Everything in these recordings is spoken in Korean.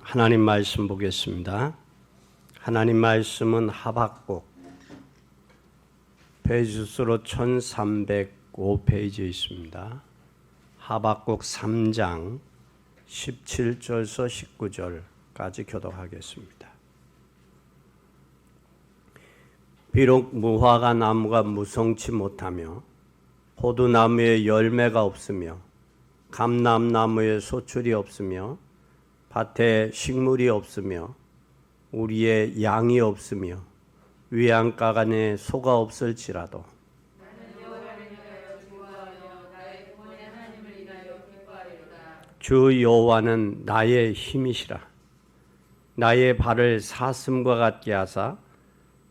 하나님 말씀 보겠습니다. 하나님 말씀은 하박국 페이지 수로 1305페이지에 있습니다. 하박국 3장 17절에서 19절까지 교독하겠습니다. 비록 무화과 나무가 무성치 못하며 포도나무에 열매가 없으며 감람나무에 소출이 없으며 밭에 식물이 없으며 우리의 양이 없으며 외양간에 소가 없을지라도 주 여호와는 나의 힘이시라. 나의 발을 사슴과 같게 하사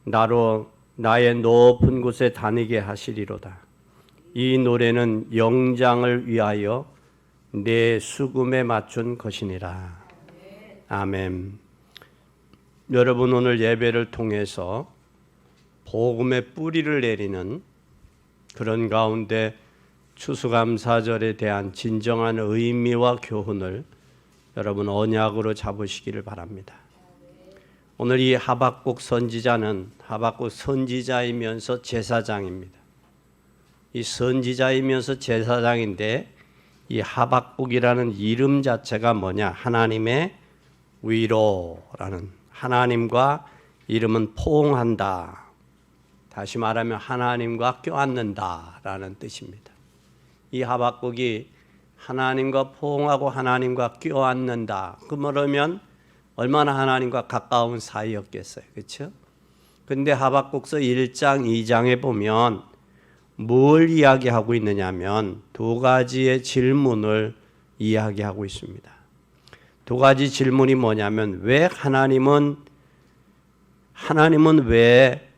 나로 나의 높은 곳에 다니게 하시리로다. 이 노래는 영장을 위하여 내 수금에 맞춘 것이니라. 아멘. 여러분, 오늘 예배를 통해서 복음의 뿌리를 내리는 그런 가운데 추수감사절에 대한 진정한 의미와 교훈을 여러분 언약으로 잡으시기를 바랍니다. 오늘 이 하박국 선지자는 하박국 선지자이면서 제사장입니다. 이 선지자이면서 제사장인데 이 하박국이라는 이름 자체가 뭐냐? 하나님의 위로라는, 하나님과 이름은 포옹한다. 다시 말하면 하나님과 껴안는다라는 뜻입니다. 이 하박국이 하나님과 포옹하고 하나님과 껴안는다. 그러면 얼마나 하나님과 가까운 사이였겠어요. 그렇죠? 근데 하박국서 1장, 2장에 보면 뭘 이야기하고 있느냐면 두 가지의 질문을 이야기하고 있습니다. 두 가지 질문이 뭐냐면 왜 하나님은 왜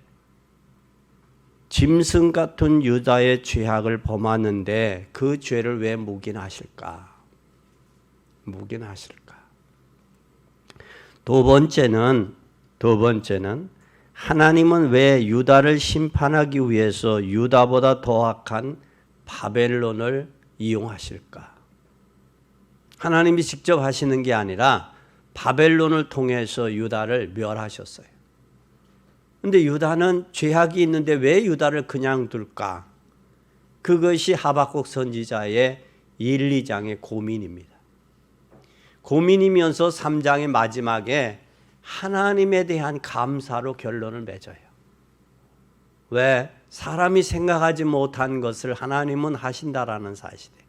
짐승 같은 유다의 죄악을 범하는데 그 죄를 왜 묵인하실까? 두 번째는 하나님은 왜 유다를 심판하기 위해서 유다보다 더 악한 바벨론을 이용하실까? 하나님이 직접 하시는 게 아니라 바벨론을 통해서 유다를 멸하셨어요. 그런데 유다는 죄악이 있는데 왜 유다를 그냥 둘까? 그것이 하박국 선지자의 1, 2장의 고민입니다. 고민이면서 3장의 마지막에 하나님에 대한 감사로 결론을 맺어요. 왜? 사람이 생각하지 못한 것을 하나님은 하신다라는 사실이에요.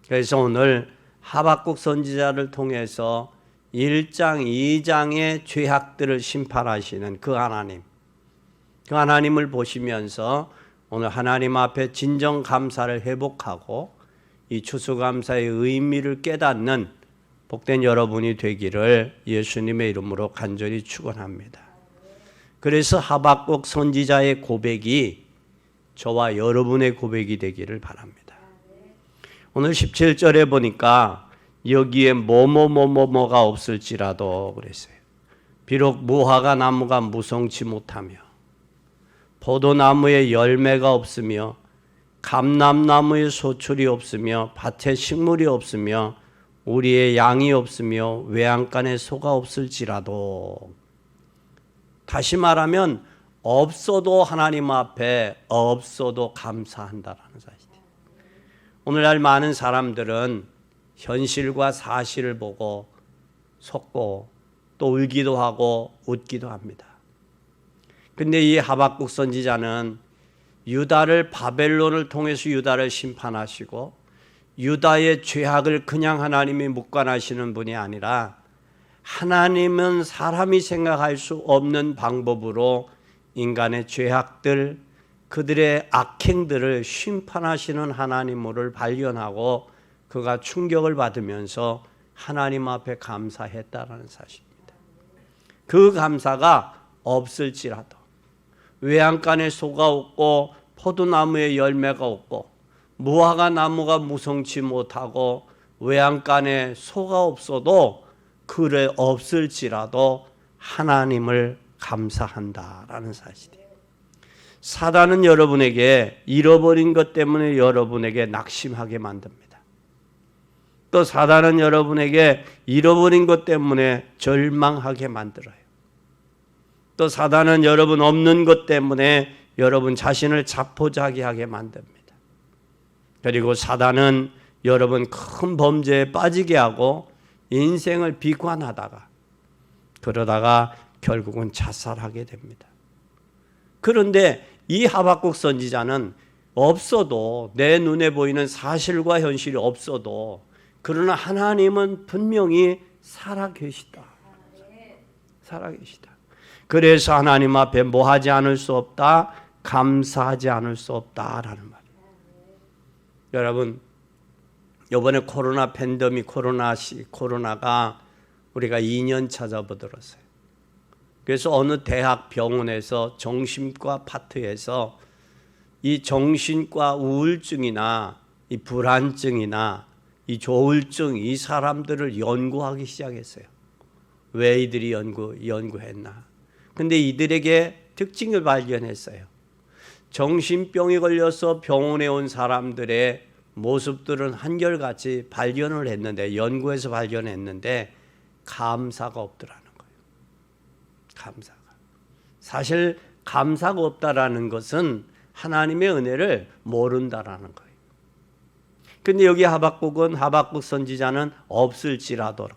그래서 오늘 하박국 선지자를 통해서 1장, 2장의 죄악들을 심판하시는 그 하나님을 보시면서 오늘 하나님 앞에 진정 감사를 회복하고 이 추수감사의 의미를 깨닫는 복된 여러분이 되기를 예수님의 이름으로 간절히 축원합니다. 그래서 하박국 선지자의 고백이 저와 여러분의 고백이 되기를 바랍니다. 오늘 17절에 보니까 여기에 뭐가 없을지라도 그랬어요. 비록 무화과 나무가 무성치 못하며 포도나무에 열매가 없으며 감람나무에 소출이 없으며 밭에 식물이 없으며 우리의 양이 없으며 외양간에 소가 없을지라도, 다시 말하면 없어도 하나님 앞에 없어도 감사한다라는 사실이에요. 오늘날 많은 사람들은 현실과 사실을 보고 속고 또 울기도 하고 웃기도 합니다. 근데 이 하박국 선지자는 유다를, 바벨론을 통해서 유다를 심판하시고 유다의 죄악을 그냥 하나님이 묵관하시는 분이 아니라 하나님은 사람이 생각할 수 없는 방법으로 인간의 죄악들, 그들의 악행들을 심판하시는 하나님을 발견하고 그가 충격을 받으면서 하나님 앞에 감사했다라는 사실입니다. 그 감사가 없을지라도, 외양간에 소가 없고 포도나무에 열매가 없고 무화과 나무가 무성치 못하고 외양간에 소가 없어도 그래 없을지라도 하나님을 감사한다라는 사실이에요. 사단은 여러분에게 잃어버린 것 때문에 여러분에게 낙심하게 만듭니다. 또 사단은 여러분에게 잃어버린 것 때문에 절망하게 만들어요. 또 사단은 여러분 없는 것 때문에 여러분 자신을 자포자기하게 만듭니다. 그리고 사단은 여러분 큰 범죄에 빠지게 하고 인생을 비관하다가 그러다가 결국은 자살하게 됩니다. 그런데 이 하박국 선지자는 없어도 내 눈에 보이는 사실과 현실이 없어도 그러나 하나님은 분명히 살아계시다. 살아계시다. 그래서 하나님 앞에 뭐 하지 않을 수 없다? 감사하지 않을 수 없다라는 말이에요. 여러분, 이번에 코로나 팬데믹 코로나가 우리가 2년 찾아보들었어요. 그래서 어느 대학 병원에서 정신과 파트에서 이 정신과 우울증이나 이 불안증이나 이 조울증 이 사람들을 연구하기 시작했어요. 왜 이들이 연구했나? 근데 이들에게 특징을 발견했어요. 정신병이 걸려서 병원에 온 사람들의 모습들은 한결같이 발견을 했는데 연구해서 발견했는데 감사가 없더라는 거예요. 감사가. 사실 감사가 없다라는 것은 하나님의 은혜를 모른다라는 거예요. 근데 여기 하박국 선지자는 없을지라도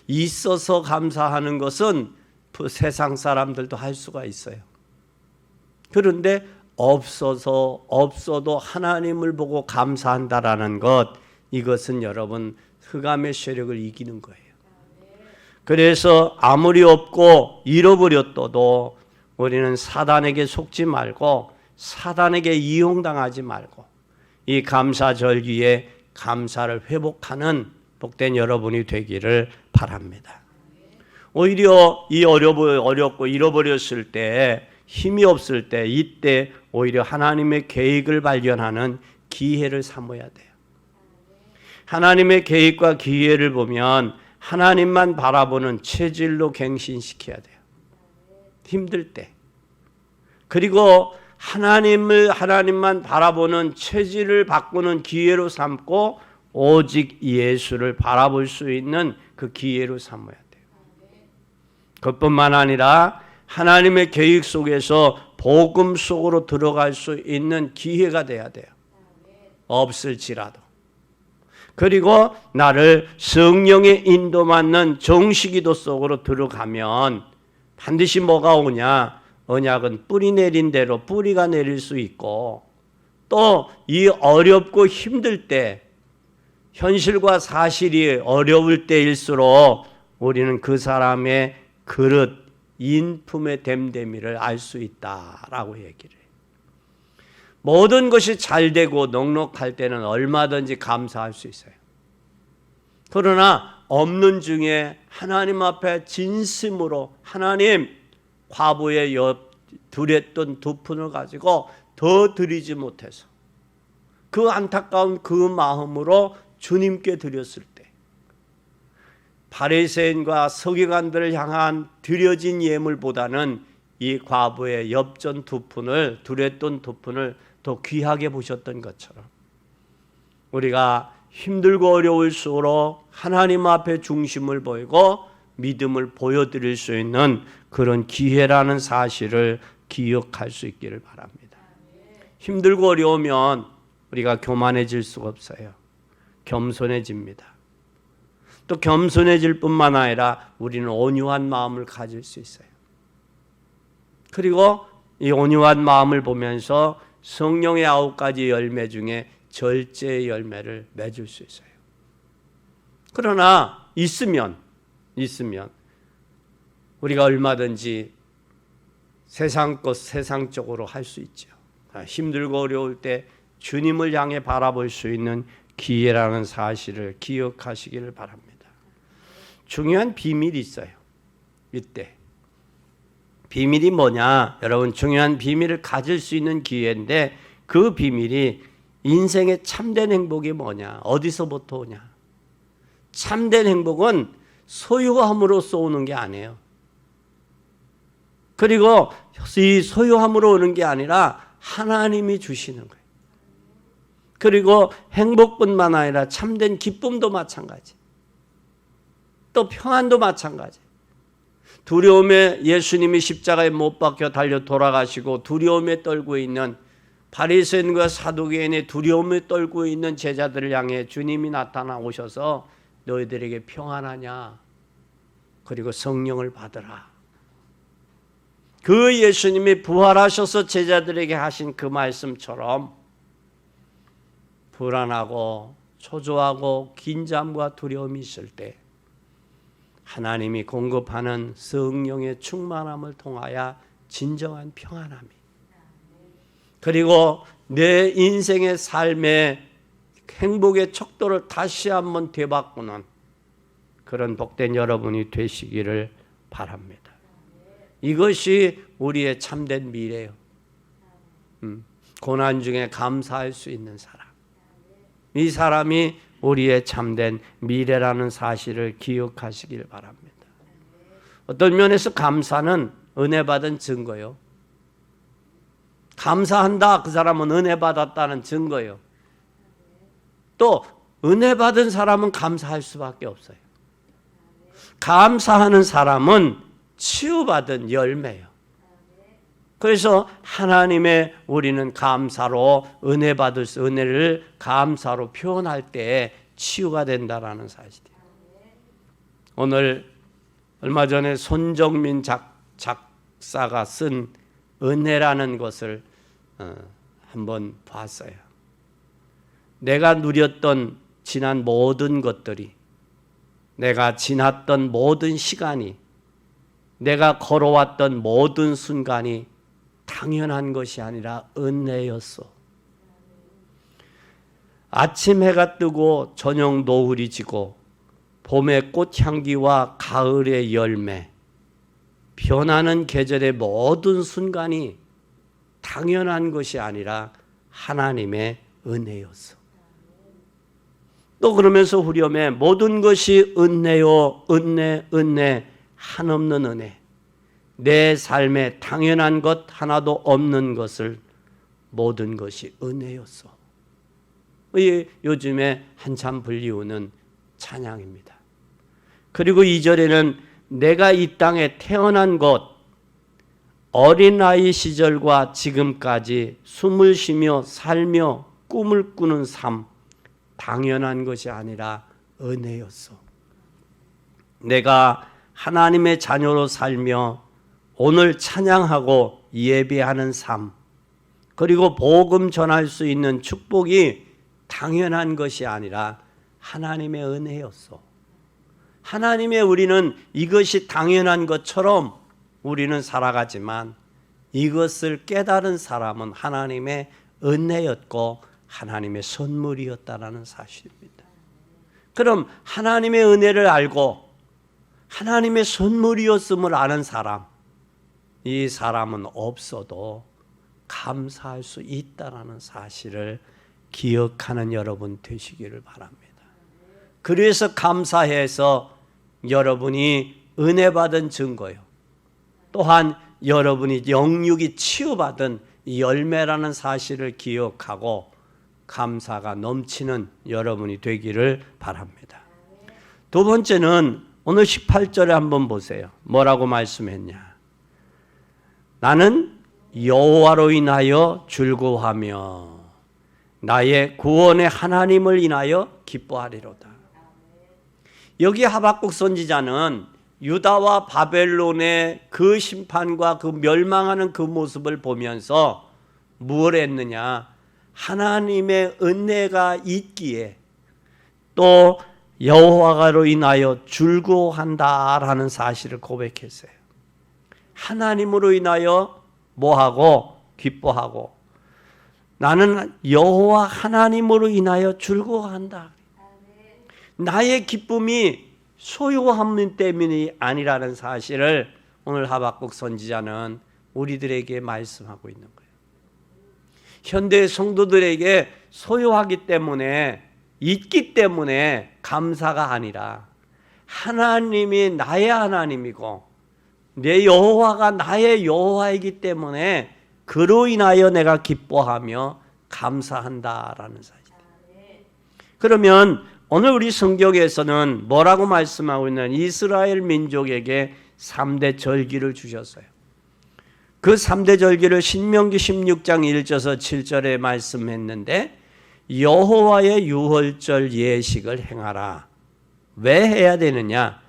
있어서 감사하는 것은 세상 사람들도 할 수가 있어요. 그런데 없어도 하나님을 보고 감사한다라는 것, 이것은 여러분 흑암의 세력을 이기는 거예요. 그래서 아무리 없고 잃어버렸어도 우리는 사단에게 속지 말고 사단에게 이용당하지 말고 이 감사절기에 감사를 회복하는 복된 여러분이 되기를 바랍니다. 오히려 이 어렵고 잃어버렸을 때 힘이 없을 때 이때 오히려 하나님의 계획을 발견하는 기회를 삼아야 돼요. 하나님의 계획과 기회를 보면 하나님만 바라보는 체질로 갱신시켜야 돼요. 힘들 때. 그리고 하나님만 바라보는 체질을 바꾸는 기회로 삼고 오직 예수를 바라볼 수 있는 그 기회로 삼아야 돼요. 그것뿐만 아니라 하나님의 계획 속에서 복음 속으로 들어갈 수 있는 기회가 돼야 돼요. 없을지라도. 그리고 나를 성령의 인도받는 정식기도 속으로 들어가면 반드시 뭐가 오냐? 언약은 뿌리 내린 대로 뿌리가 내릴 수 있고 또 이 어렵고 힘들 때 현실과 사실이 어려울 때일수록 우리는 그 사람의 그릇 인품의 됨됨이를 알 수 있다라고 얘기를 해요. 모든 것이 잘 되고 넉넉할 때는 얼마든지 감사할 수 있어요. 그러나 없는 하나님 앞에 진심으로 하나님 과부의 두랬던 두 푼을 가지고 더 드리지 못해서 그 안타까운 그 마음으로 주님께 드렸을 때 바리새인과 서기관들을 향한 드려진 예물보다는 이 과부의 엽전 두랬던 두 푼을 더 귀하게 보셨던 것처럼 우리가 힘들고 어려울수록 하나님 앞에 중심을 보이고 믿음을 보여드릴 수 있는 그런 기회라는 사실을 기억할 수 있기를 바랍니다. 힘들고 어려우면 우리가 교만해질 수가 없어요. 겸손해집니다. 또 겸손해질 뿐만 아니라 우리는 온유한 마음을 가질 수 있어요. 그리고 이 온유한 마음을 보면서 성령의 9가지 열매 중에 절제의 열매를 맺을 수 있어요. 그러나 있으면 우리가 얼마든지 세상적으로 할 수 있죠. 힘들고 어려울 때 주님을 향해 바라볼 수 있는 기회라는 사실을 기억하시기를 바랍니다. 중요한 비밀이 있어요. 이때 비밀이 뭐냐? 여러분 중요한 비밀을 가질 수 있는 기회인데 그 비밀이 인생의 참된 행복이 뭐냐? 어디서부터 오냐? 참된 행복은 소유함으로써 오는 게 아니에요. 그리고 이 소유함으로 오는 게 아니라 하나님이 주시는 거예요. 그리고 행복뿐만 아니라 참된 기쁨도 마찬가지. 또 평안도 마찬가지. 두려움에 예수님이 십자가에 못 박혀 달려 돌아가시고 두려움에 떨고 있는 바리새인과 사두개인의 두려움에 떨고 있는 제자들을 향해 주님이 나타나 오셔서 너희들에게 평안하냐? 그리고 성령을 받으라. 그 예수님이 부활하셔서 제자들에게 하신 그 말씀처럼 불안하고 초조하고 긴장과 두려움이 있을 때 하나님이 공급하는 성령의 충만함을 통하여 진정한 평안함이, 그리고 내 인생의 삶의 행복의 척도를 다시 한번 되바꾸는 그런 복된 여러분이 되시기를 바랍니다. 이것이 우리의 참된 미래예요. 고난 중에 감사할 수 있는 사람, 이 사람이 우리의 참된 미래라는 사실을 기억하시길 바랍니다. 어떤 면에서 감사는 은혜 받은 증거요. 감사한다, 그 사람은 은혜 받았다는 증거요. 또 은혜 받은 사람은 감사할 수밖에 없어요. 감사하는 사람은 치유받은 열매예요. 그래서 하나님의 우리는 감사로 은혜 받을 수, 은혜를 감사로 표현할 때 치유가 된다라는 사실이에요. 오늘 얼마 전에 손정민 작사가 쓴 은혜라는 것을 한번 봤어요. 내가 누렸던 지난 모든 것들이, 내가 지났던 모든 시간이, 내가 걸어왔던 모든 순간이 당연한 것이 아니라 은혜였어. 아침 해가 뜨고 저녁 노을이 지고 봄의 꽃향기와 가을의 열매, 변하는 계절의 모든 순간이 당연한 것이 아니라 하나님의 은혜였어. 또 그러면서 후렴에 모든 것이 은혜요, 은혜, 은혜, 한없는 은혜. 내 삶에 당연한 것 하나도 없는 것을 모든 것이 은혜였어. 요즘에 한참 불리우는 찬양입니다. 그리고 2절에는 내가 이 땅에 태어난 것, 어린아이 시절과 지금까지 숨을 쉬며 살며 꿈을 꾸는 삶, 당연한 것이 아니라 은혜였어. 내가 하나님의 자녀로 살며 오늘 찬양하고 예배하는 삶, 그리고 복음 전할 수 있는 축복이 당연한 것이 아니라 하나님의 은혜였어. 하나님의 우리는 이것이 당연한 것처럼 우리는 살아가지만 이것을 깨달은 사람은 하나님의 은혜였고 하나님의 선물이었다라는 사실입니다. 그럼 하나님의 은혜를 알고 하나님의 선물이었음을 아는 사람, 이 사람은 없어도 감사할 수 있다라는 사실을 기억하는 여러분 되시기를 바랍니다. 그래서 감사해서 여러분이 은혜 받은 증거요. 또한 여러분이 영육이 치유받은 열매라는 사실을 기억하고 감사가 넘치는 여러분이 되기를 바랍니다. 두 번째는 오늘 18절에 한번 보세요. 뭐라고 말씀했냐? 나는 여호와로 인하여 즐거워하며 나의 구원의 하나님을 인하여 기뻐하리로다. 여기 하박국 선지자는 유다와 바벨론의 그 심판과 그 멸망하는 그 모습을 보면서 무엇을 했느냐? 하나님의 은혜가 있기에 또 여호와로 인하여 즐거워한다라는 사실을 고백했어요. 하나님으로 인하여 뭐하고? 기뻐하고 나는 여호와 하나님으로 인하여 즐거워한다. 나의 기쁨이 소유함 때문이 아니라는 사실을 오늘 하박국 선지자는 우리들에게 말씀하고 있는 거예요. 현대 성도들에게 소유하기 때문에, 있기 때문에 감사가 아니라 하나님이 나의 하나님이고 내 여호와가 나의 여호와이기 때문에 그로 인하여 내가 기뻐하며 감사한다라는 사실. 그러면 오늘 우리 성경에서는 뭐라고 말씀하고 있냐면 이스라엘 민족에게 3대 절기를 주셨어요. 그 3대 절기를 신명기 16장 1절에서 7절에 말씀했는데 여호와의 유월절 예식을 행하라. 왜 해야 되느냐?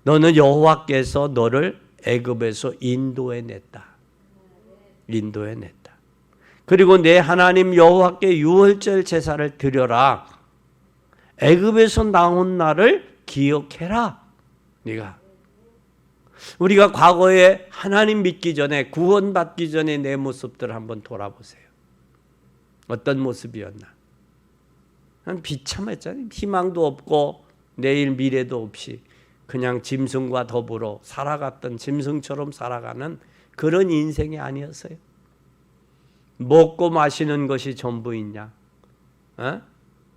너는 여호와께서 너를 애굽에서 인도해냈다. 인도해냈다. 그리고 내 하나님 여호와께 유월절 제사를 드려라. 애굽에서 나온 날을 기억해라. 네가 우리가 과거에 하나님 믿기 전에 구원받기 전에 내 모습들을 한번 돌아보세요. 어떤 모습이었나? 비참했잖아요. 희망도 없고 내일 미래도 없이 그냥 짐승과 더불어 살아갔던 짐승처럼 살아가는 그런 인생이 아니었어요. 먹고 마시는 것이 전부이냐?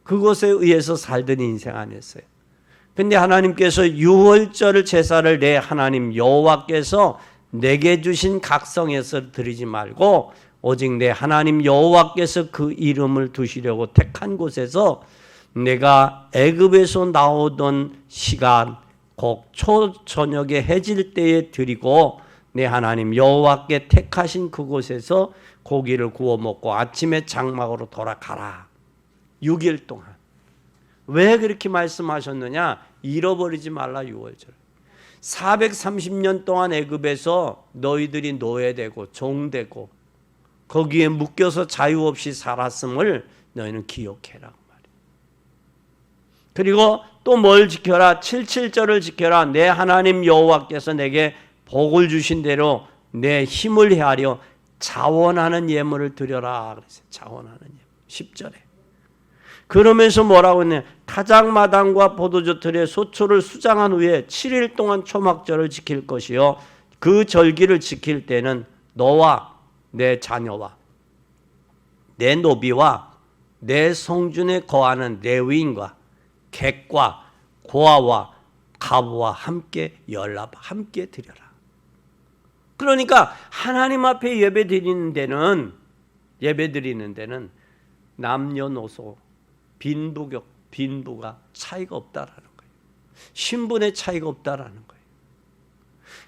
그것에 의해서 살던 인생 아니었어요. 근데 하나님께서 유월절 제사를 내 하나님 여호와께서 내게 주신 각성에서 드리지 말고 오직 내 하나님 여호와께서 그 이름을 두시려고 택한 곳에서 내가 애굽에서 나오던 시간 곧 초저녁에 해질 때에 드리고 내 하나님 여호와께 택하신 그곳에서 고기를 구워 먹고 아침에 장막으로 돌아가라. 6일 동안. 왜 그렇게 말씀하셨느냐? 잃어버리지 말라 유월절. 430년 동안 애굽에서 너희들이 노예되고 종되고 거기에 묶여서 자유 없이 살았음을 너희는 기억해라. 그리고 또 뭘 지켜라? 77절을 지켜라. 내 하나님 여호와께서 내게 복을 주신 대로 내 힘을 헤아려 자원하는 예물을 드려라. 그랬어요. 자원하는 예물. 10절에. 그러면서 뭐라고 했냐? 타작마당과 포도주 틀에 소초를 수장한 후에 7일 동안 초막절을 지킬 것이요. 그 절기를 지킬 때는 너와 내 자녀와 내 노비와 내 성중에 거하는 레위인과 객과 고아와 가부와 함께 연합 함께 드려라. 그러니까 하나님 앞에 예배 드리는 데는 남녀노소 빈부가 차이가 없다라는 거예요. 신분의 차이가 없다라는 거예요.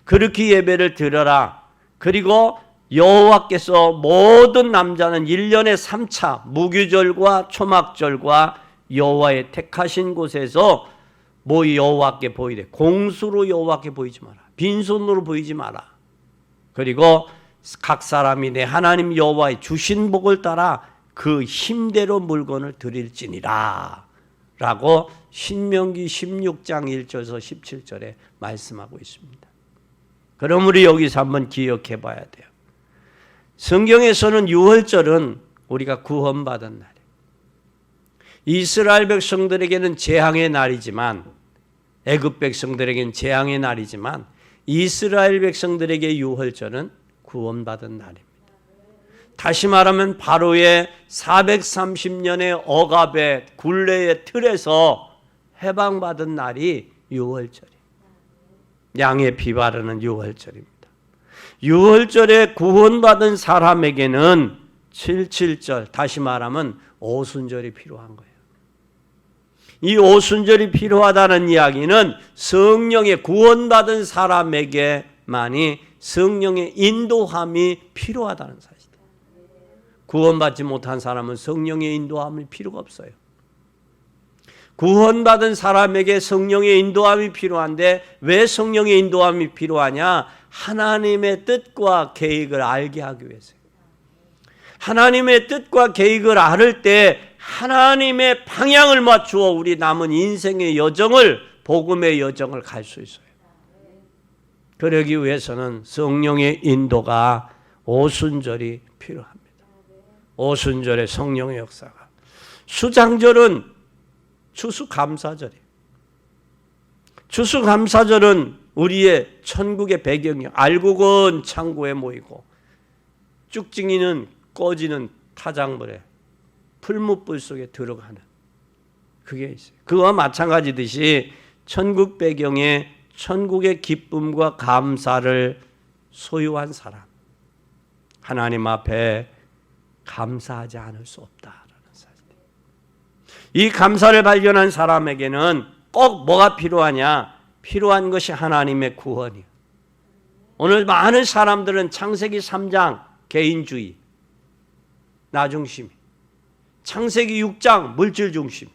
그렇게 예배를 드려라. 그리고 여호와께서 모든 남자는 1년에 3차 무교절과 초막절과 여호와의 택하신 곳에서 뭐 여호와께 보이래. 공수로 여호와께 보이지 마라. 빈손으로 보이지 마라. 그리고 각 사람이 내 하나님 여호와의 주신 복을 따라 그 힘대로 물건을 드릴지니라 라고 신명기 16장 1절에서 17절에 말씀하고 있습니다. 그럼 우리 여기서 한번 기억해 봐야 돼요. 성경에서는 유월절은 우리가 구원받은 날이에요. 이스라엘 백성들에게는 재앙의 날이지만 애굽 백성들에게는 재앙의 날이지만 이스라엘 백성들에게 유월절은 구원받은 날입니다. 다시 말하면 바로의 430년의 억압의 굴레의 틀에서 해방받은 날이 유월절이에요. 양의 피 바르는 유월절입니다. 유월절에 구원받은 사람에게는 77절, 다시 말하면 오순절이 필요한 거예요. 이 오순절이 필요하다는 이야기는 성령의 구원받은 사람에게만이 성령의 인도함이 필요하다는 사실이에요. 구원받지 못한 사람은 성령의 인도함이 필요가 없어요. 구원받은 사람에게 성령의 인도함이 필요한데 왜 성령의 인도함이 필요하냐? 하나님의 뜻과 계획을 알게 하기 위해서요. 하나님의 뜻과 계획을 알을 때 하나님의 방향을 맞추어 우리 남은 인생의 여정을, 복음의 여정을 갈 수 있어요. 그러기 위해서는 성령의 인도가 오순절이 필요합니다. 오순절의 성령의 역사가. 수장절은 추수감사절이에요. 추수감사절은 우리의 천국의 배경이에요. 알곡은 창고에 모이고 쭉증이는 꺼지는 타작물에 풀무불 속에 들어가는 그게 있어요. 그와 마찬가지듯이 천국 배경에 천국의 기쁨과 감사를 소유한 사람, 하나님 앞에 감사하지 않을 수 없다라는 사실. 이 감사를 발견한 사람에게는 꼭 뭐가 필요하냐? 필요한 것이 하나님의 구원이에요. 오늘 많은 사람들은 창세기 3장 개인주의, 나 중심, 창세기 6장 물질 중심,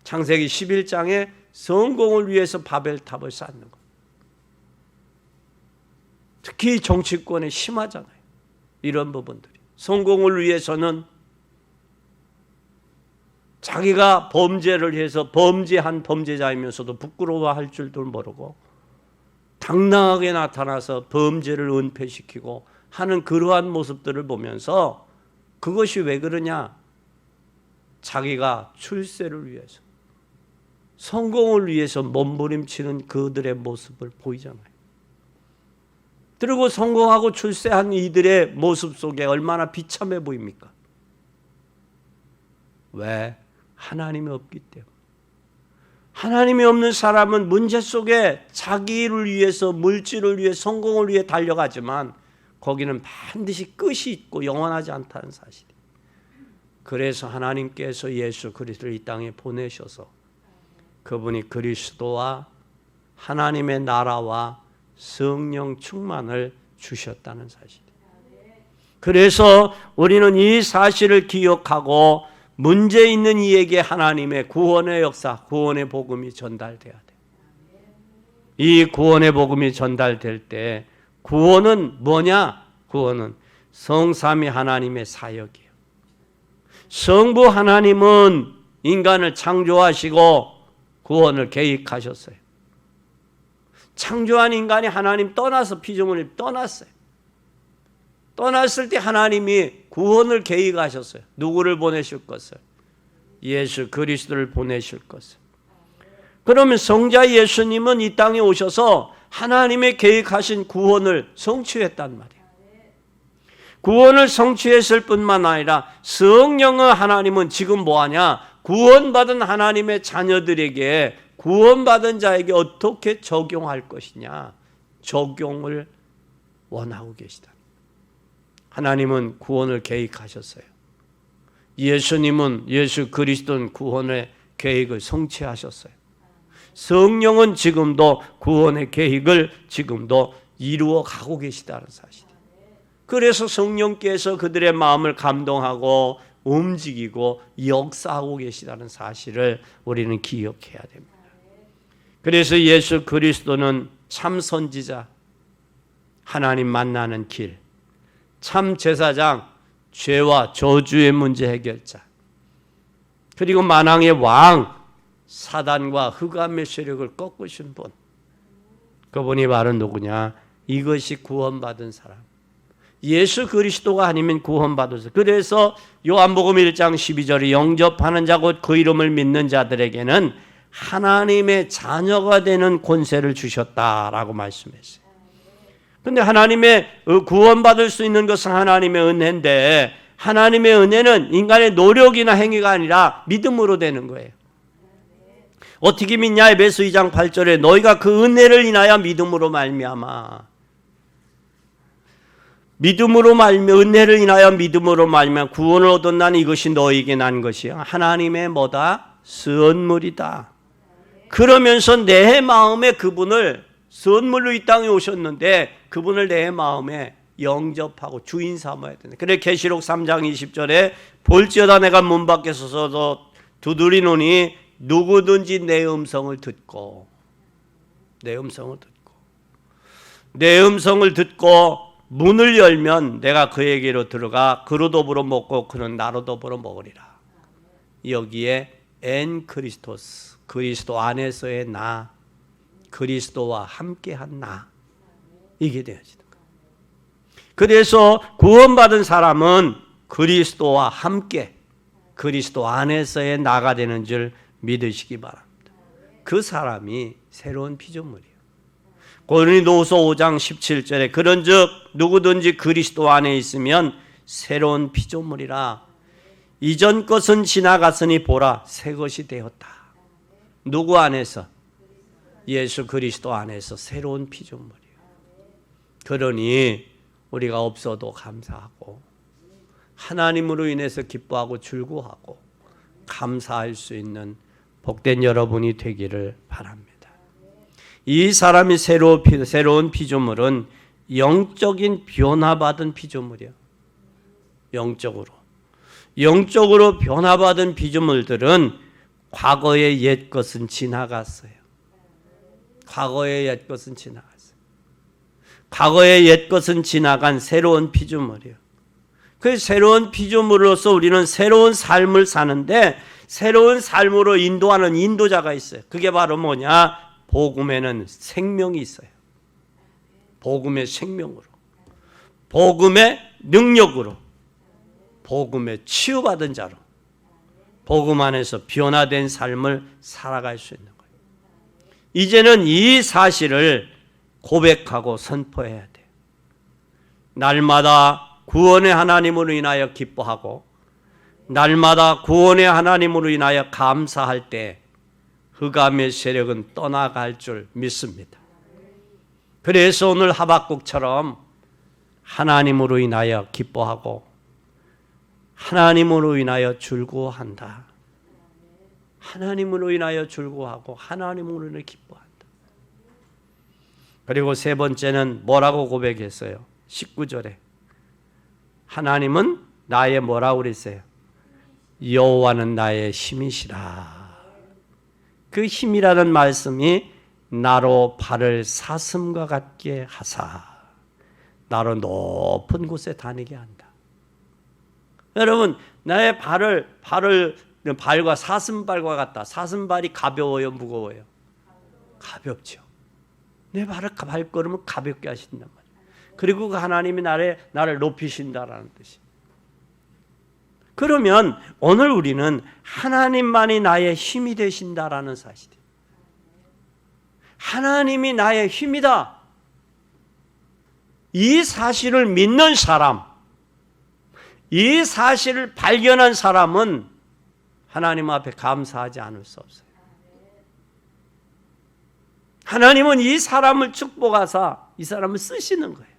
창세기 11장에 성공을 위해서 바벨탑을 쌓는 것. 특히 정치권에 심하잖아요. 이런 부분들이. 성공을 위해서는 자기가 범죄를 해서 범죄한 범죄자이면서도 부끄러워할 줄도 모르고 당당하게 나타나서 범죄를 은폐시키고 하는 그러한 모습들을 보면서 그것이 왜 그러냐? 자기가 출세를 위해서, 성공을 위해서 몸부림치는 그들의 모습을 보이잖아요. 그리고 성공하고 출세한 이들의 모습 속에 얼마나 비참해 보입니까? 왜? 하나님이 없기 때문에. 하나님이 없는 사람은 문제 속에 자기를 위해서, 물질을 위해, 성공을 위해 달려가지만 거기는 반드시 끝이 있고 영원하지 않다는 사실이에요. 그래서 하나님께서 예수 그리스도를 이 땅에 보내셔서 그분이 그리스도와 하나님의 나라와 성령 충만을 주셨다는 사실이에요. 그래서 우리는 이 사실을 기억하고 문제 있는 이에게 하나님의 구원의 역사, 구원의 복음이 전달돼야 돼요. 이 구원의 복음이 전달될 때 구원은 뭐냐? 구원은 성삼위 하나님의 사역이에요. 성부 하나님은 인간을 창조하시고 구원을 계획하셨어요. 창조한 인간이 하나님 떠나서 피조물이 떠났어요. 떠났을 때 하나님이 구원을 계획하셨어요. 누구를 보내실 것을? 예수 그리스도를 보내실 것을. 그러면 성자 예수님은 이 땅에 오셔서 하나님의 계획하신 구원을 성취했단 말이에요. 구원을 성취했을 뿐만 아니라 성령의 하나님은 지금 뭐하냐? 구원받은 하나님의 자녀들에게, 구원받은 자에게 어떻게 적용할 것이냐? 적용을 원하고 계시다. 하나님은 구원을 계획하셨어요. 예수님은, 예수 그리스도는 구원의 계획을 성취하셨어요. 성령은 지금도 구원의 계획을 지금도 이루어 가고 계시다는 사실이에요. 그래서 성령께서 그들의 마음을 감동하고 움직이고 역사하고 계시다는 사실을 우리는 기억해야 됩니다. 그래서 예수 그리스도는 참 선지자, 하나님 만나는 길, 참 제사장, 죄와 저주의 문제 해결자, 그리고 만왕의 왕, 사단과 흑암의 세력을 꺾으신 분, 그분이 바로 누구냐? 이것이 구원받은 사람, 예수 그리스도가 아니면 구원받을 수. 그래서 요한복음 1장 12절에 영접하는 자 곧 그 이름을 믿는 자들에게는 하나님의 자녀가 되는 권세를 주셨다라고 말씀했어요. 그런데 하나님의 구원받을 수 있는 것은 하나님의 은혜인데, 하나님의 은혜는 인간의 노력이나 행위가 아니라 믿음으로 되는 거예요. 어떻게 믿냐? 에베소 2장 8절에 너희가 그 은혜를 인하여 믿음으로 말미암아. 믿음으로 은혜를 인하여 믿음으로 말미암아 구원을 얻었나니 이것이 너희에게 난 것이야. 하나님의 뭐다? 선물이다. 그러면서 내 마음에 그분을 선물로 이 땅에 오셨는데 그분을 내 마음에 영접하고 주인 삼아야 된다. 그래 계시록 3장 20절에 볼지어다 내가 문 밖에 서서 두드리노니 누구든지 내 음성을 듣고 문을 열면 내가 그에게로 들어가 그로 더불어 먹고 그는 나로 더불어 먹으리라. 여기에 엔 크리스토스, 그리스도 안에서의 나, 그리스도와 함께한 나, 이게 되어지는 거예요. 그래서 구원받은 사람은 그리스도와 함께 그리스도 안에서의 나가 되는 줄 믿으시기 바랍니다. 그 사람이 새로운 피조물이에요. 고린도후서 5장 17절에 그런즉 누구든지 그리스도 안에 있으면 새로운 피조물이라. 이전 것은 지나갔으니 보라 새 것이 되었다. 누구 안에서? 예수 그리스도 안에서 새로운 피조물이에요. 그러니 우리가 없어도 감사하고 하나님으로 인해서 기뻐하고 즐거워하고 감사할 수 있는 복된 여러분이 되기를 바랍니다. 이 사람이 새로운 피조물은 영적인 변화받은 피조물이야. 영적으로 변화받은 피조물들은 과거의 옛 것은 지나갔어요. 과거의 옛 것은 지나간 새로운 피조물이에요. 그 새로운 피조물로서 우리는 새로운 삶을 사는데 새로운 삶으로 인도하는 인도자가 있어요. 그게 바로 뭐냐? 복음에는 생명이 있어요. 복음의 생명으로, 복음의 능력으로, 복음의 치유받은 자로, 복음 안에서 변화된 삶을 살아갈 수 있는 거예요. 이제는 이 사실을 고백하고 선포해야 돼요. 날마다 구원의 하나님으로 인하여 기뻐하고 날마다 구원의 하나님으로 인하여 감사할 때 흑암의 세력은 떠나갈 줄 믿습니다. 그래서 오늘 하박국처럼 하나님으로 인하여 기뻐하고 하나님으로 인하여 즐거워한다. 하나님으로 인하여 즐거워하고 하나님으로 인하여 기뻐한다. 그리고 세 번째는 뭐라고 고백했어요? 19절에 하나님은 나의 뭐라고 그랬어요? 여호와는 나의 힘이시라. 그 힘이라는 말씀이 나로 발을 사슴과 같게 하사 나로 높은 곳에 다니게 한다. 여러분, 나의 발과 사슴발과 같다. 사슴발이 가벼워요, 무거워요? 가볍죠. 내 발걸음을 가볍게 하신단 말이에요. 그리고 그 하나님이 나를 높이신다라는 뜻이. 그러면 오늘 우리는 하나님만이 나의 힘이 되신다라는 사실이에요. 하나님이 나의 힘이다. 이 사실을 믿는 사람, 이 사실을 발견한 사람은 하나님 앞에 감사하지 않을 수 없어요. 하나님은 이 사람을 축복하사 이 사람을 쓰시는 거예요.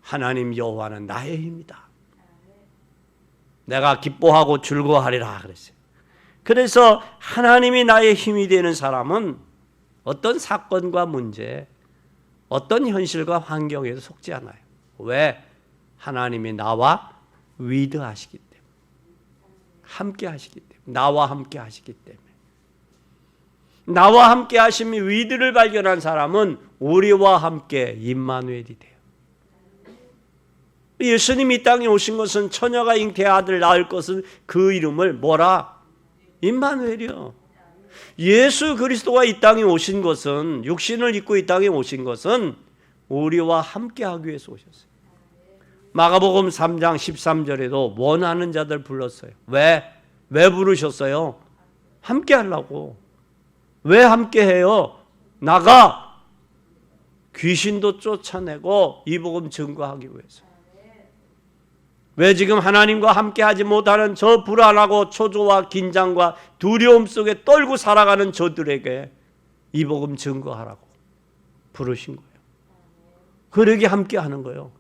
하나님 여호와는 나의 힘이다. 내가 기뻐하고 즐거워하리라 그랬어요. 그래서 하나님이 나의 힘이 되는 사람은 어떤 사건과 문제, 어떤 현실과 환경에도 속지 않아요. 왜? 하나님이 나와 위드하시기 때문에, 함께 하시기 때문에, 나와 함께 하시기 때문에. 나와 함께 하심이 위드를 발견한 사람은 우리와 함께 임마누엘이 돼요. 예수님이 이 땅에 오신 것은 처녀가 잉태의 아들을 낳을 것은 그 이름을 뭐라? 임마누엘이요. 예수 그리스도가 이 땅에 오신 것은, 육신을 입고 이 땅에 오신 것은 우리와 함께 하기 위해서 오셨어요. 마가복음 3장 13절에도 원하는 자들 불렀어요. 왜 부르셨어요? 함께 하려고. 왜 함께 해요? 나가 귀신도 쫓아내고 이 복음 증거하기 위해서. 왜 지금 하나님과 함께 하지 못하는 저 불안하고 초조와 긴장과 두려움 속에 떨고 살아가는 저들에게 이 복음 증거하라고 부르신 거예요. 그러게 함께 하는 거예요.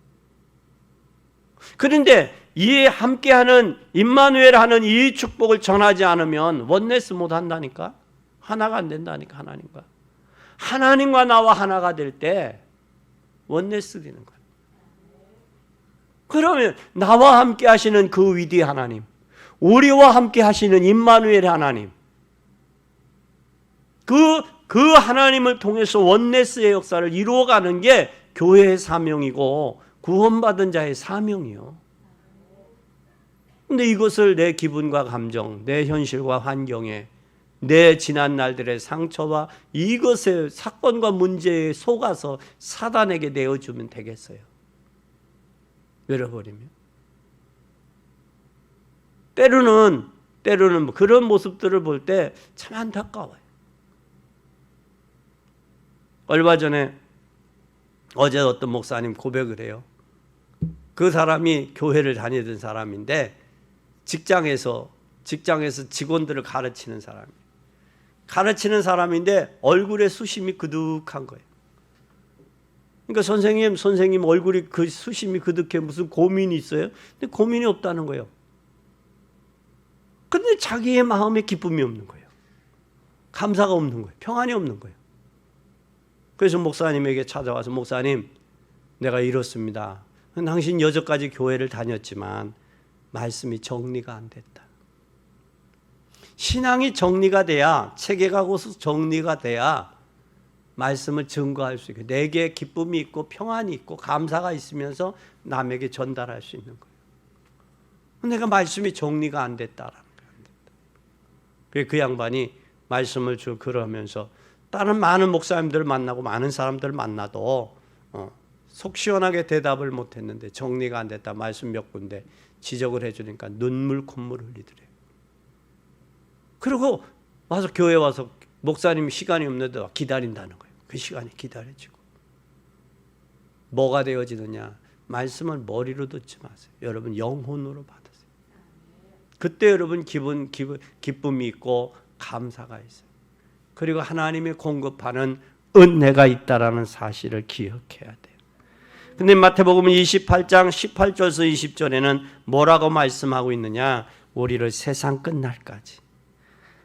그런데 이 함께하는 임마누엘 하는 이 축복을 전하지 않으면 원네스 못 한다니까. 하나가 안 된다니까. 하나님과 나와 하나가 될 때 원네스 되는 거예요. 그러면 나와 함께 하시는 그 위대한 하나님, 우리와 함께 하시는 임마누엘 하나님, 그 하나님을 통해서 원네스의 역사를 이루어가는 게 교회의 사명이고 구원받은 자의 사명이요. 근데 이것을 내 기분과 감정, 내 현실과 환경에, 내 지난 날들의 상처와 이것의 사건과 문제에 속아서 사단에게 내어주면 되겠어요? 열어버리면. 때로는 그런 모습들을 볼 때 참 안타까워요. 얼마 전에 어제 어떤 목사님 고백을 해요. 그 사람이 교회를 다니던 사람인데 직장에서 직원들을 가르치는 사람인데 얼굴에 수심이 그득한 거예요. 그러니까 선생님 얼굴이 그 수심이 그득해 무슨 고민이 있어요? 근데 고민이 없다는 거예요. 근데 자기의 마음에 기쁨이 없는 거예요. 감사가 없는 거예요. 평안이 없는 거예요. 그래서 목사님에게 찾아와서 목사님, 내가 이렇습니다. 당신 여전까지 교회를 다녔지만 말씀이 정리가 안 됐다. 신앙이 정리가 돼야, 체계가 정리가 돼야 말씀을 증거할 수 있고 내게 기쁨이 있고 평안이 있고 감사가 있으면서 남에게 전달할 수 있는 거예요. 내가 말씀이 정리가 안 됐다라는 거예요. 그 양반이 말씀을 그러면서 다른 많은 목사님들을 만나고 많은 사람들을 만나도 속 시원하게 대답을 못했는데 정리가 안 됐다 말씀 몇 군데 지적을 해주니까 눈물 콧물 흘리더래요. 그리고 와서 교회 와서 목사님이 시간이 없는데 기다린다는 거예요. 그 시간이 기다려지고 뭐가 되어지느냐? 말씀을 머리로 듣지 마세요. 여러분 영혼으로 받으세요. 그때 여러분 기쁨이 있고 감사가 있어요. 그리고 하나님이 공급하는 은혜가 있다라는 사실을 기억해야 돼요. 근데 마태복음 28장 18절에서 20절에는 뭐라고 말씀하고 있느냐? 우리를 세상 끝날까지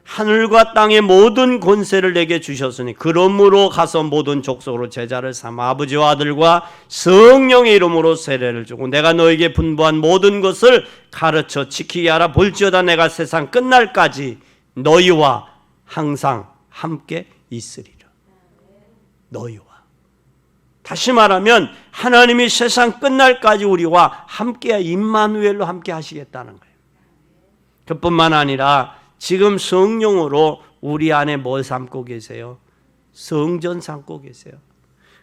하늘과 땅의 모든 권세를 내게 주셨으니 그러므로 가서 모든 족속으로 제자를 삼아 아버지와 아들과 성령의 이름으로 세례를 주고 내가 너에게 분부한 모든 것을 가르쳐 지키게 하라. 볼지어다 내가 세상 끝날까지 너희와 항상 함께 있으리라. 너희와. 다시 말하면 하나님이 세상 끝날까지 우리와 함께 임마누엘로 함께 하시겠다는 거예요. 그뿐만 아니라 지금 성령으로 우리 안에 뭘 삼고 계세요? 성전 삼고 계세요.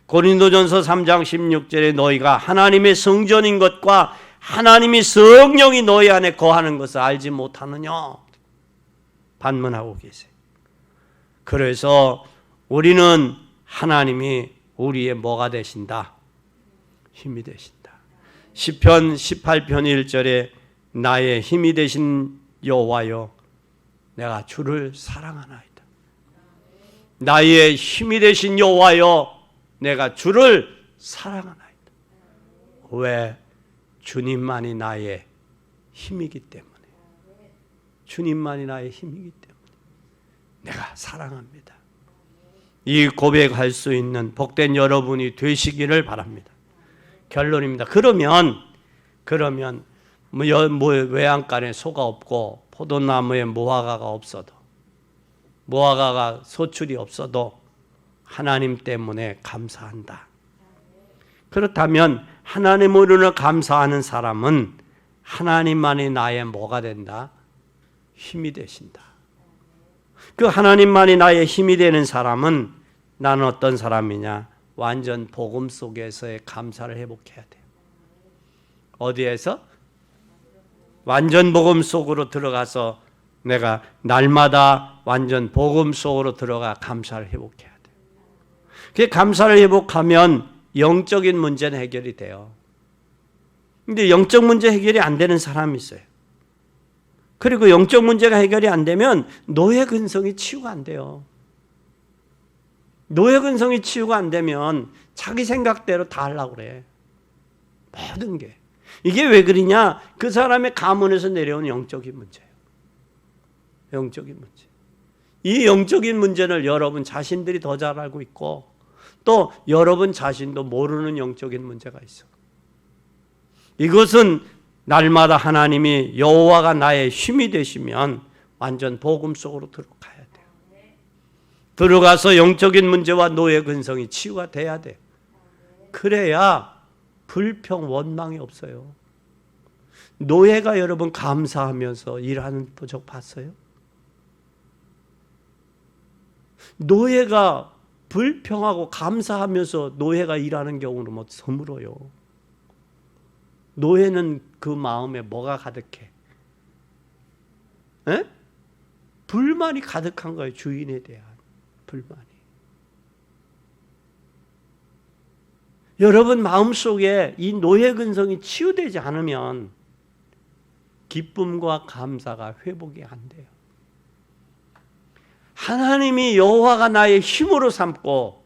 고린도전서 3장 16절에 너희가 하나님의 성전인 것과 하나님이 성령이 너희 안에 거하는 것을 알지 못하느냐 반문하고 계세요. 그래서 우리는 하나님이 우리의 뭐가 되신다? 힘이 되신다. 시편 18편 1절에 나의 힘이 되신 여호와여 내가 주를 사랑하나이다. 나의 힘이 되신 여호와여 내가 주를 사랑하나이다. 왜? 주님만이 나의 힘이기 때문에. 주님만이 나의 힘이기 때문에 내가 사랑합니다. 이 고백할 수 있는 복된 여러분이 되시기를 바랍니다. 결론입니다. 그러면 외양간에 소가 없고 포도나무에 무화과가 없어도 무화과가 소출이 없어도 하나님 때문에 감사한다. 그렇다면 하나님으로는 감사하는 사람은 하나님만이 나의 뭐가 된다? 힘이 되신다. 그 하나님만이 나의 힘이 되는 사람은 나는 어떤 사람이냐? 완전 복음 속에서의 감사를 회복해야 돼요. 어디에서? 완전 복음 속으로 들어가서 내가 날마다 완전 복음 속으로 들어가 감사를 회복해야 돼요. 그 감사를 회복하면 영적인 문제는 해결이 돼요. 근데 영적 문제 해결이 안 되는 사람이 있어요. 그리고 영적 문제가 해결이 안 되면 노예 근성이 치유가 안 돼요. 노예 근성이 치유가 안 되면 자기 생각대로 다 하려고 그래. 모든 게. 이게 왜 그러냐? 그 사람의 가문에서 내려온 영적인 문제예요. 영적인 문제. 이 영적인 문제를 여러분 자신들이 더 잘 알고 있고 또 여러분 자신도 모르는 영적인 문제가 있어. 이것은 날마다 하나님이 여호와가 나의 힘이 되시면 완전 복음 속으로 들어가야 돼요. 들어가서 영적인 문제와 노예 근성이 치유가 돼야 돼요. 그래야 불평, 원망이 없어요. 노예가 여러분 감사하면서 일하는 적 봤어요? 노예가 불평하고 감사하면서 노예가 일하는 경우는 뭐 드물어요. 노예는 그 마음에 뭐가 가득해? 에? 불만이 가득한 거예요. 주인에 대한 불만이. 여러분 마음속에 이 노예 근성이 치유되지 않으면 기쁨과 감사가 회복이 안 돼요. 하나님이 여호와가 나의 힘으로 삼고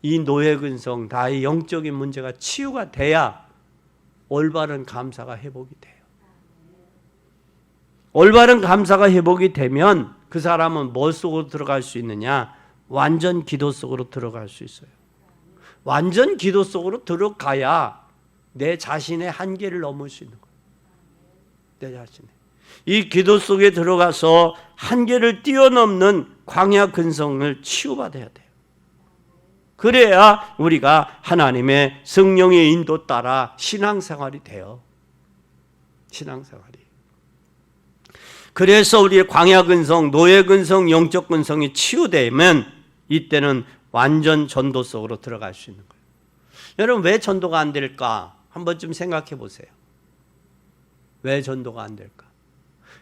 이 노예 근성, 나의 영적인 문제가 치유가 돼야 올바른 감사가 회복이 돼요. 올바른 감사가 회복이 되면 그 사람은 뭐 속으로 들어갈 수 있느냐? 완전 기도 속으로 들어갈 수 있어요. 완전 기도 속으로 들어가야 내 자신의 한계를 넘을 수 있는 거예요. 내 자신의. 이 기도 속에 들어가서 한계를 뛰어넘는 광야 근성을 치유받아야 돼요. 그래야 우리가 하나님의 성령의 인도 따라 신앙생활이 돼요. 신앙생활이. 그래서 우리의 광야 근성, 노예 근성, 영적 근성이 치유되면 이때는 완전 전도 속으로 들어갈 수 있는 거예요. 여러분 왜 전도가 안 될까? 한번 좀 생각해 보세요. 왜 전도가 안 될까?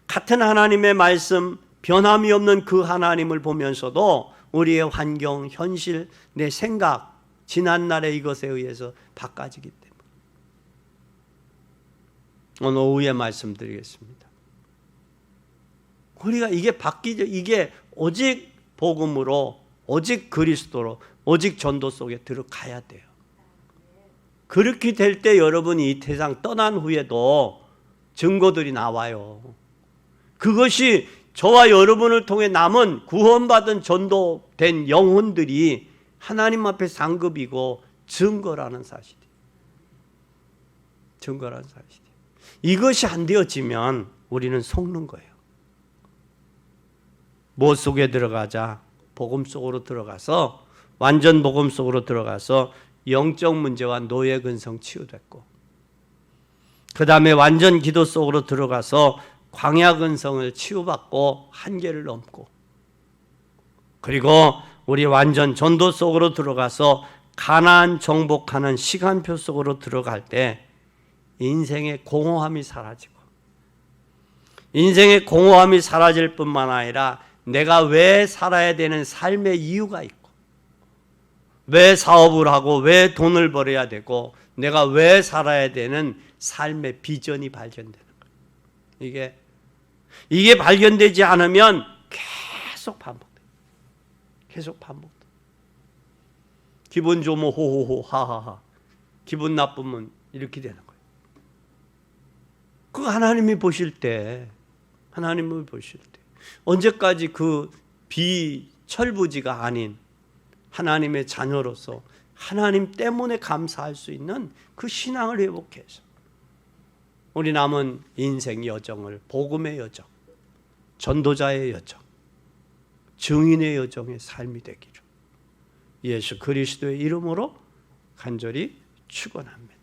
같은 하나님의 말씀, 변함이 없는 그 하나님을 보면서도 우리의 환경, 현실, 내 생각, 지난날의 이것에 의해서 바꿔지기 때문에 오늘 오후에 말씀드리겠습니다. 우리가 이게 바뀌죠. 이게 오직 복음으로, 오직 그리스도로, 오직 전도 속에 들어가야 돼요. 그렇게 될 때 여러분이 이 세상 떠난 후에도 증거들이 나와요. 그것이 저와 여러분을 통해 남은 구원받은 전도된 영혼들이 하나님 앞에 상급이고 증거라는 사실이에요. 증거라는 사실이에요. 이것이 안 되어지면 우리는 속는 거예요. 뭐 속에 들어가자? 복음 속으로 들어가서 완전 복음 속으로 들어가서 영적 문제와 노예 근성 치유됐고 그 다음에 완전 기도 속으로 들어가서 광야 근성을 치유받고 한계를 넘고 그리고 우리 완전 전도 속으로 들어가서 가나안 정복하는 시간표 속으로 들어갈 때 인생의 공허함이 사라지고 인생의 공허함이 사라질 뿐만 아니라 내가 왜 살아야 되는 삶의 이유가 있고 왜 사업을 하고 왜 돈을 벌어야 되고 내가 왜 살아야 되는 삶의 비전이 발견되는 거예요. 이게 발견되지 않으면 계속 반복돼요. 계속 반복돼요. 기분 좋으면 호호호 하하하 기분 나쁘면 이렇게 되는 거예요. 그 하나님이 보실 때 언제까지 그 비철부지가 아닌 하나님의 자녀로서 하나님 때문에 감사할 수 있는 그 신앙을 회복해서 우리 남은 인생 여정을 복음의 여정, 전도자의 여정, 증인의 여정의 삶이 되기를 예수 그리스도의 이름으로 간절히 축원합니다.